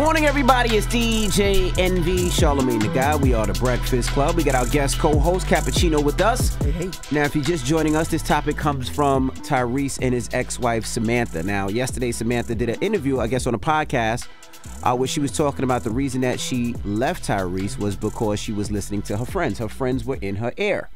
Morning, everybody. It's DJ NV, Charlamagne the Guy. We are the Breakfast Club. We got our guest co-host, Cappuccino, with us. Hey. Now, if you're just joining us, this topic comes from Tyrese and his ex-wife, Symantha. Now, yesterday, Symantha did an interview, I guess, on a podcast where she was talking about the reason that she left Tyrese was because she was listening to her friends. Her friends were in her ear.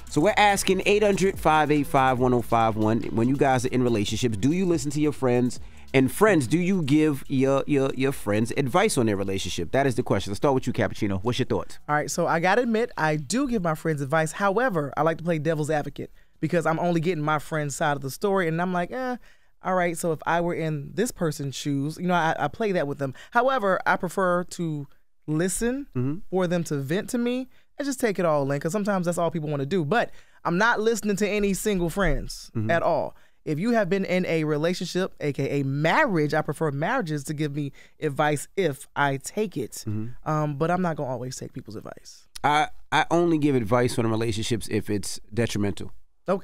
So we're asking 800-585-1051, when you guys are in relationships, do you listen to your friends? And friends, do you give your friends advice on their relationship? That is the question. Let's start with you, Cappuccino. What's your thoughts? All right, so I got to admit, I do give my friends advice. However, I like to play devil's advocate because I'm only getting my friend's side of the story. And I'm like, all right, so if I were in this person's shoes, I play that with them. However, I prefer to listen for them to vent to me and just take it all in because sometimes that's all people want to do. But I'm not listening to any single friends at all. If you have been in a relationship, aka marriage, I prefer marriages to give me advice if I take it. But I'm not gonna always take people's advice. I only give advice on relationships if it's detrimental. Oh,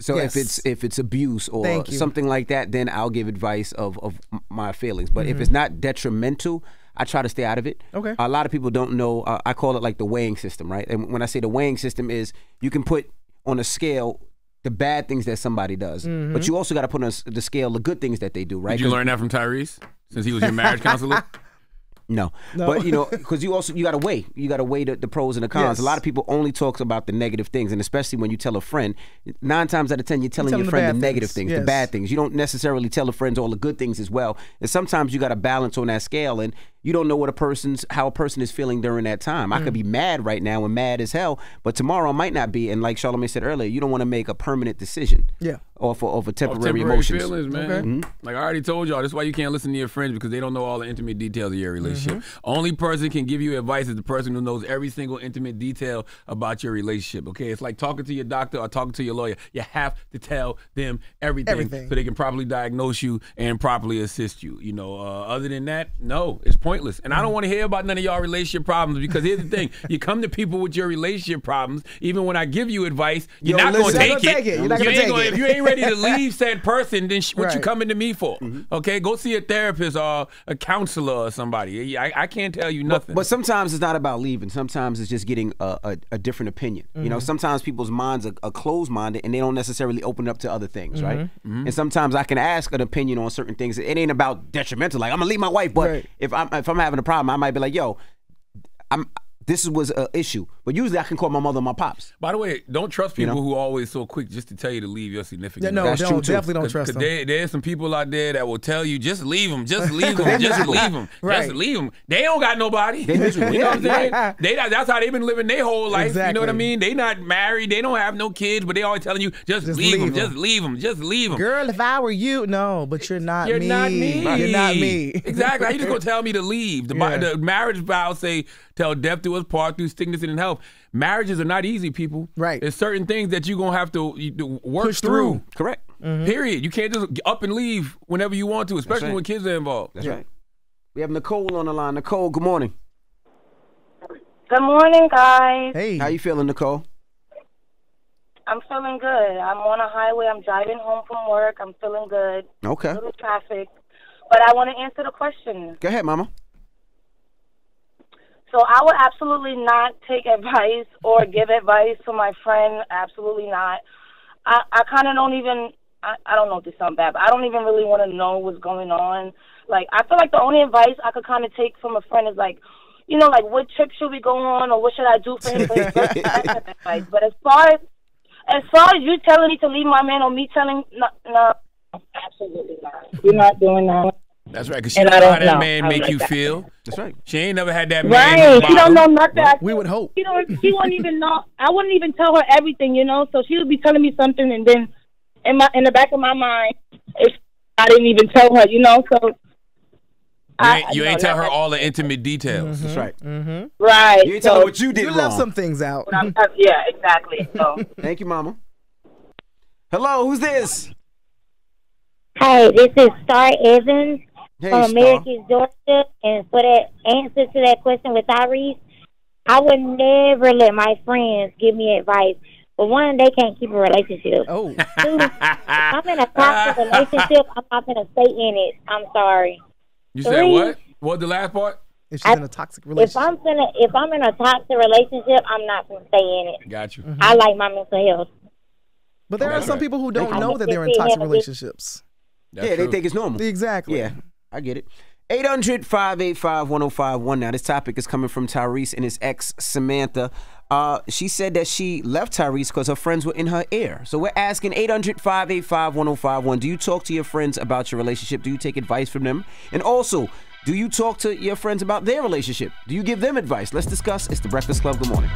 so yes. if it's abuse or something like that, then I'll give advice of my feelings. But if it's not detrimental, I try to stay out of it. Okay. A lot of people don't know. I call it like the weighing system, right? And when I say the weighing system is you can put on a scale the bad things that somebody does, but you also got to put on the scale the good things that they do, right? Did you learn that from Tyrese since he was your marriage counselor? No, but because you got to weigh. You got to weigh the pros and the cons. Yes. A lot of people only talk about the negative things, and especially when you tell a friend, 9 times out of 10, you're telling your friend the negative things, the bad things. You don't necessarily tell the friends all the good things as well. And sometimes you got to balance on that scale, and you don't know how a person is feeling during that time. I could be mad right now and mad as hell, but tomorrow I might not be. And like Charlamagne said earlier, you don't want to make a permanent decision. Yeah. Off of temporary emotions. Feelings, man. Like I already told y'all, that's why you can't listen to your friends because they don't know all the intimate details of your relationship. Only person can give you advice is the person who knows every single intimate detail about your relationship. Okay, it's like talking to your doctor or talking to your lawyer. You have to tell them everything. So they can properly diagnose you and properly assist you. Other than that, no, it's pointless. And I don't want to hear about none of y'all relationship problems because here's the thing: you come to people with your relationship problems. Even when I give you advice, you're not going to take it. You're not going to take it. If you ain't ready to leave said person, then what you coming to me for? Okay, go see a therapist or a counselor or somebody. I can't tell you nothing. But sometimes it's not about leaving. Sometimes it's just getting a different opinion. Sometimes people's minds are closed-minded and they don't necessarily open up to other things, right? And sometimes I can ask an opinion on certain things. It ain't about detrimental. Like I'm gonna leave my wife, but if I'm having a problem, I might be like, yo, this was an issue. But usually I can call my mother and my pops. By the way, don't trust people who are always so quick just to tell you to leave your significant other. No, That's true too. Definitely don't trust them. There's some people out there that will tell you, just leave them, just leave them, just leave them, just leave them. They don't got nobody. You know what I'm saying? That's how they've been living their whole life. Exactly. You know what I mean? They not married. They don't have no kids, but they always telling you, just leave them, just leave them, just leave them. Girl, if I were you, no, but you're not me. You're not me. You're not me. Exactly. How you just gonna tell me to leave? The marriage vows say, "Till death do us part, through sickness and in health." Marriages are not easy, people. Right. There's certain things that you're gonna have to work through. Correct. Period. You can't just up and leave whenever you want to, especially when kids are involved. That's right. We have Nicole on the line. Nicole, good morning. Good morning, guys. Hey. How you feeling, Nicole? I'm feeling good. I'm on a highway. I'm driving home from work. I'm feeling good. Okay. A little traffic. But I want to answer the question. Go ahead, Mama. So I would absolutely not take advice or give advice to my friend. Absolutely not. I kind of don't even, I don't know if this sounds bad, but I don't even really want to know what's going on. Like, I feel like the only advice I could kind of take from a friend is like, like what trip should we go on or what should I do for him for his birthday? That type of advice. But as far as you telling me to leave my man or me telling, no, absolutely not. We're not doing that. That's right, because she don't know how that man make you feel. That's right. She ain't never had that man. Right, she don't know nothing. We would hope. She won't even know. I wouldn't even tell her everything, so she would be telling me something, and then in the back of my mind, I didn't even tell her, So you ain't tell her all the intimate details. That's right. Right. You ain't tell her what you did wrong. You left some things out. Yeah, exactly. So. Thank you, Mama. Hello, who's this? Hi, this is Star Evans Hey, from Star. Americus, Georgia. And for that answer to that question with Tyrese, I would never let my friends give me advice. For one, they can't keep a relationship. Oh. Two, if I'm in a toxic relationship, I'm not going to stay in it. I'm sorry. You said what? What the last part? If she's in a toxic relationship. If I'm in a toxic relationship, I'm not going to stay in it. Got you. I like my mental health. But there are some people who don't know that they're in toxic relationships. They think it's normal. Exactly. Yeah, I get it. 800-585-1051. Now, this topic is coming from Tyrese and his ex, Symantha. She said that she left Tyrese because her friends were in her ear. So we're asking 800-585-1051. Do you talk to your friends about your relationship? Do you take advice from them? And also, do you talk to your friends about their relationship? Do you give them advice? Let's discuss. It's The Breakfast Club. Good morning.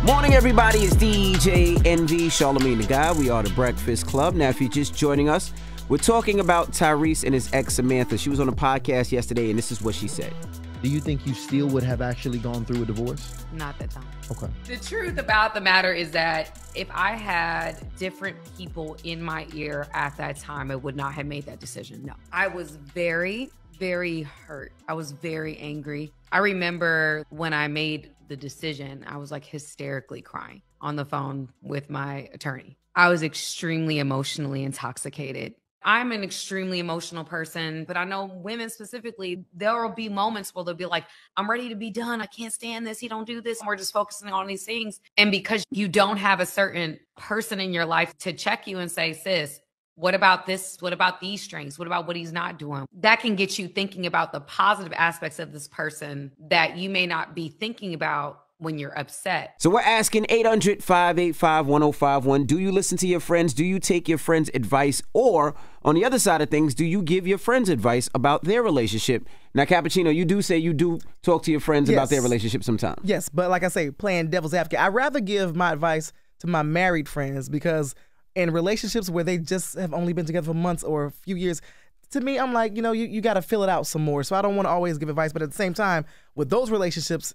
Morning, everybody. It's DJ Envy, Charlamagne the Guy. We are The Breakfast Club. Now, if you're just joining us, we're talking about Tyrese and his ex, Symantha. She was on a podcast yesterday, and this is what she said. Do you think you still would have actually gone through a divorce? Not that time. Okay. The truth about the matter is that if I had different people in my ear at that time, I would not have made that decision. No. I was very, very hurt. I was very angry. I remember when I made the decision, I was like hysterically crying on the phone with my attorney. I was extremely emotionally intoxicated. I'm an extremely emotional person, but I know women specifically, there will be moments where they'll be like, I'm ready to be done. I can't stand this. He don't do this. And we're just focusing on these things. And because you don't have a certain person in your life to check you and say, sis, what about this? What about these strengths? What about what he's not doing? That can get you thinking about the positive aspects of this person that you may not be thinking about when you're upset. So we're asking 800-585-1051. Do you listen to your friends? Do you take your friends' advice? Or on the other side of things, do you give your friends advice about their relationship? Now, Cappuccino, you do say you do talk to your friends about their relationship sometimes. Yes, but like I say, playing devil's advocate, I'd rather give my advice to my married friends because in relationships where they just have only been together for months or a few years, to me, I'm like, you got to fill it out some more. So I don't want to always give advice. But at the same time, with those relationships,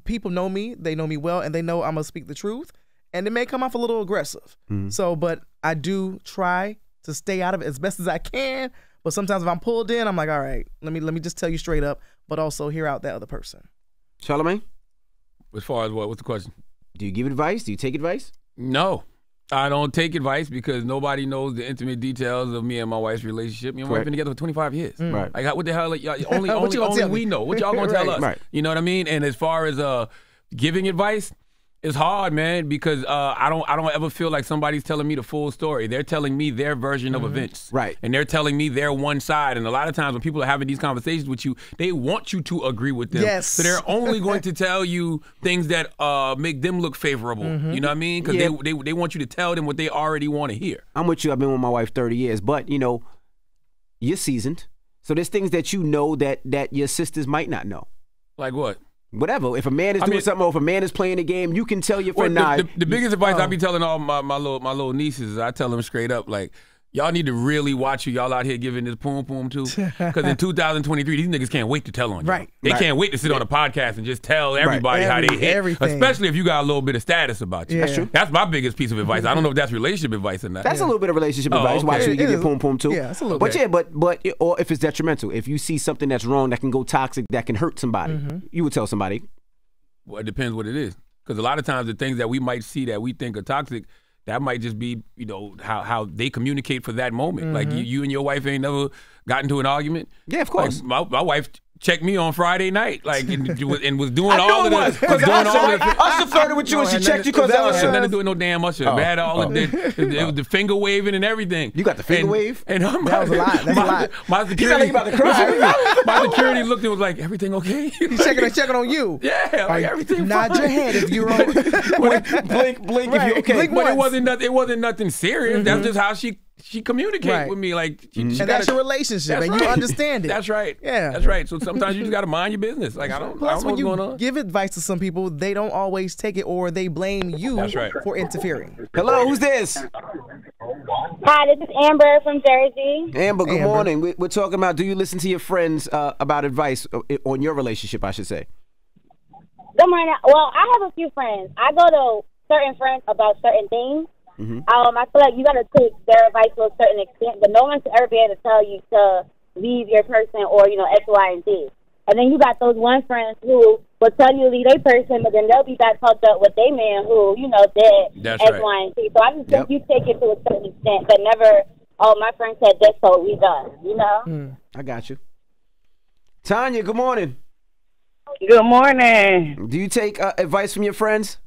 people know me, they know me well, and they know I'm going to speak the truth. And it may come off a little aggressive. So, but I do try to stay out of it as best as I can. But sometimes if I'm pulled in, I'm like, all right, let me just tell you straight up, but also hear out that other person. Charlamagne? As far as what? What's the question? Do you give advice? Do you take advice? No. I don't take advice because nobody knows the intimate details of me and my wife's relationship. Me and my wife been together for 25 years. Right. Like, what the hell? Like, only we know. What y'all gonna tell us? Right. You know what I mean? And as far as giving advice, it's hard, man, because I don't ever feel like somebody's telling me the full story. They're telling me their version of events. Right. And they're telling me their one side. And a lot of times when people are having these conversations with you, they want you to agree with them. Yes. So they're only going to tell you things that make them look favorable. You know what I mean? Because they want you to tell them what they already want to hear. I'm with you. I've been with my wife 30 years. But, you're seasoned. So there's things that you know that your sisters might not know. Like what? Whatever. If a man is doing something or if a man is playing a game, you can tell your friend, the biggest advice I be telling all my little nieces is I tell them straight up, like, y'all need to really watch who y'all out here giving this poom to. Because in 2023, these niggas can't wait to tell on you. Right. They can't wait to sit on a podcast and just tell everybody how they hit. Everything. Especially if you got a little bit of status about you. Yeah. That's true. That's my biggest piece of advice. I don't know if that's relationship advice or not. That's a little bit of relationship advice. Okay. Watch who you give your poom to. Yeah, it's a little but bit. yeah, but or if it's detrimental, if you see something that's wrong that can go toxic, that can hurt somebody, you would tell somebody. Well, it depends what it is. Because a lot of times the things that we might see that we think are toxic, that might just be, how they communicate for that moment. Like you and your wife ain't never gotten into an argument. Yeah, of course. Like my wife checked me on Friday night, like, and was doing all of the. Usher flirted with you and she checked you because of Usher. Nothing to do with no damn Usher. It had all of it was the finger waving and everything. You got the finger wave? And That was a lot. That's a lot. My security, about to cry. my security looked and was like, everything okay? He's checking on you. Yeah, like everything Nod fine. your head if you're wrong. blink if you're okay. Blink But once. it wasn't nothing serious. That's just how she communicates with me. Like, And that's your relationship, and you understand it. That's right. Yeah. That's right. So sometimes you just got to mind your business. Like, I don't know Plus, when what's going you on. give advice to some people, they don't always take it, or they blame you That's right. for interfering. Hello, who's this? Hi, this is Amber from Jersey. Amber, good morning. We're talking about, do you listen to your friends about advice on your relationship, I should say? Good morning. Well, I have a few friends. I go to certain friends about certain things. I feel like you got to take their advice to a certain extent, but no one should ever be able to tell you to leave your person or, X, Y, and Z. And then you got those one friends who will tell you to leave their person, but then they'll be back fucked up with their man who, you know, did X, Y, and Z. So I just think you take it to a certain extent, but never, oh, my friend said this, so we done, you know? I got you. Tanya, good morning. Good morning. Do you take advice from your friends?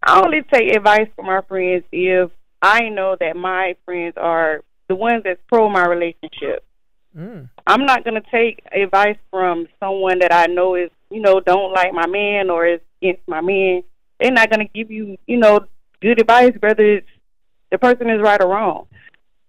I only take advice from my friends if I know that my friends are the ones that's pro my relationship. I'm not going to take advice from someone that I know is, you know, don't like my man or is against my man. They're not going to give you, you know, good advice, whether it's the person is right or wrong.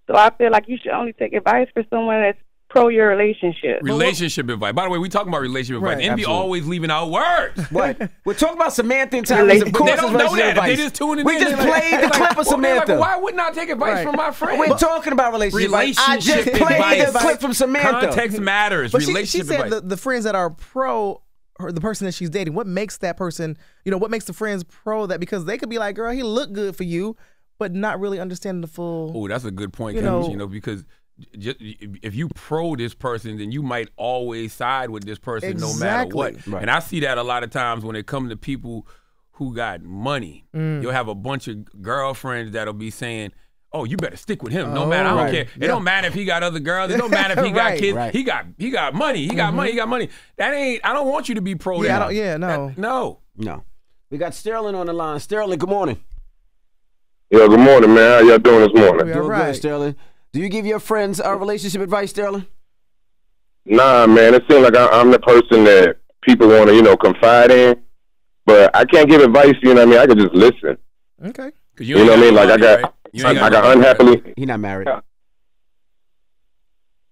So I feel like you should only take advice for someone that's pro your relationship. Relationship advice. By the way, we talking about relationship advice. Envy always leaving out words. What? We're talking about Symantha and Tyrese. Of course, they don't know that. They just tuning in. We just played the clip of Symantha. Like, why wouldn't I take advice from my friend? We're talking about relationship advice. I just played the clip from Symantha. Context matters. But relationship she said advice. the friends that are pro or the person that she's dating, what makes that person, you know, what makes the friends pro that? Because they could be like, girl, he looked good for you, but not really understanding the full. Oh, that's a good point, Kim, you know, because just, if you pro this person, then you might always side with this person no matter what. Right. And I see that a lot of times when it comes to people who got money. You'll have a bunch of girlfriends that'll be saying, oh, you better stick with him. No matter, I don't care. It don't matter if he got other girls. It don't matter if he got kids. He got money. He got money. He got money. That ain't. I don't want you to be pro. No. We got Sterling on the line. Sterling, good morning. Yeah, good morning, man. How y'all doing this morning? Doing good, Sterling. Do you give your friends relationship advice, Sterling? Nah, man. It seems like I'm the person that people want to, you know, confide in, but I can't give advice. You know what I mean? I can just listen. Okay. You know what I mean? Like I got unhappily. He not married.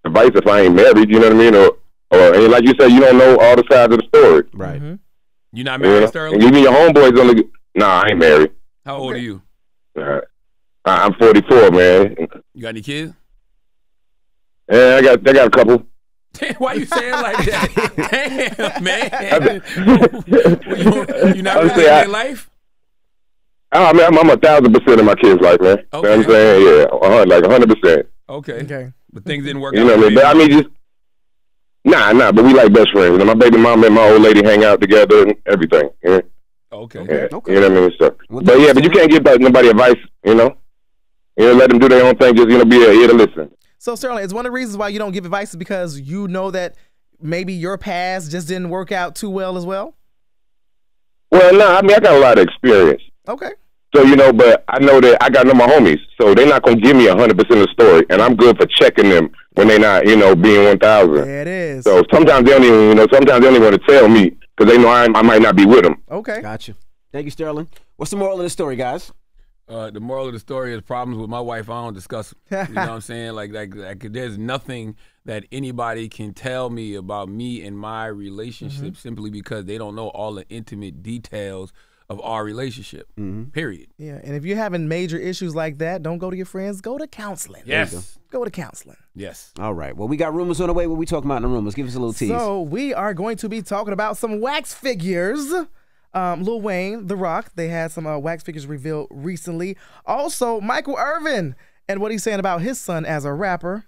Advice if I ain't married. You know what I mean? Or like you said, you don't know all the sides of the story. Right. You not married, Sterling? And even your homeboys only. Nah, I ain't married. How old are you? I'm 44, man. You got any kids? Yeah, I got a couple. Damn, why you saying like that? Damn, man. You not living their life? I mean, I'm 1,000% in my kids' life, man. Okay. You know what I'm saying? Yeah, like 100%. Okay. But things didn't work out. You know what I mean? But I mean, just nah. But we like best friends. You know, my baby mama and my old lady hang out together and everything. Yeah. Okay. You know what I mean? So, but you can't give nobody advice. You know, let them do their own thing. Just be here to listen. So, Sterling, it's one of the reasons why you don't give advice is because you know that maybe your past just didn't work out too well as well? Well, no, I mean, I got a lot of experience. Okay. So, but I know that I got to know my homies. So they're not going to give me 100% of the story. And I'm good for checking them when they're not, being 1,000. There it is. So sometimes they don't even, want to tell me because they know I might not be with them. Okay. Gotcha. Thank you, Sterling. What's the moral of the story, guys? The moral of the story is problems with my wife, I don't discuss them. You know what I'm saying? Like there's nothing that anybody can tell me about me and my relationship simply because they don't know all the intimate details of our relationship, period. Yeah, and if you're having major issues like that, don't go to your friends. Go to counseling. Yes. Go to counseling. Yes. All right. Well, we got rumors on the way. What we talking about in the rumors? Give us a little tease. So we are going to be talking about some wax figures. Lil Wayne, The Rock, they had some wax figures revealed recently. Also, Michael Irvin and what he's saying about his son as a rapper.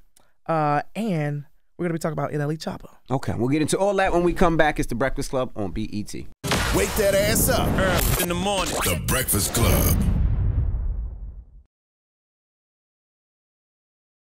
And we're going to be talking about NLE Choppa. Okay, we'll get into all that when we come back. It's The Breakfast Club on BET. Wake that ass up early in the morning. The Breakfast Club.